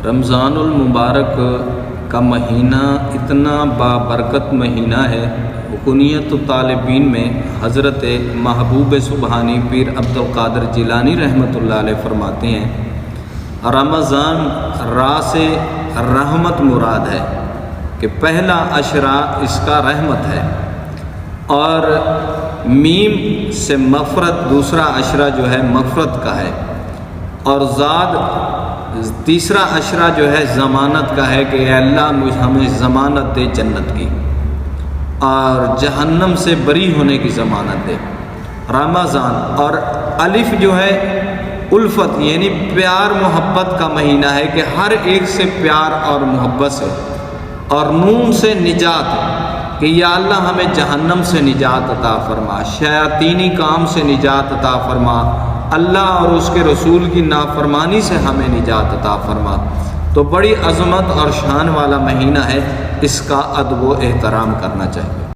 رمضان المبارک کا مہینہ اتنا بابرکت مہینہ ہے۔ کنیت الطالبین میں حضرت محبوب سبحانی پیر عبدالقادر جیلانی رحمۃ اللہ علیہ فرماتے ہیں، رمضان راس رحمت مراد ہے کہ پہلا عشرہ اس کا رحمت ہے، اور میم سے مغفرت دوسرا عشرہ جو ہے مغفرت کا ہے، اور زاد تیسرا عشرہ جو ہے ضمانت کا ہے کہ اے اللہ ہمیں ضمانت دے جنت کی اور جہنم سے بری ہونے کی ضمانت دے۔ رمضان اور الف جو ہے الفت یعنی پیار محبت کا مہینہ ہے کہ ہر ایک سے پیار اور محبت سے، اور نون سے نجات کہ یا اللہ ہمیں جہنم سے نجات عطا فرما، شیاطینی کام سے نجات عطا فرما، اللہ اور اس کے رسول کی نافرمانی سے ہمیں نجات عطا فرما۔ تو بڑی عظمت اور شان والا مہینہ ہے، اس کا ادب و احترام کرنا چاہیے۔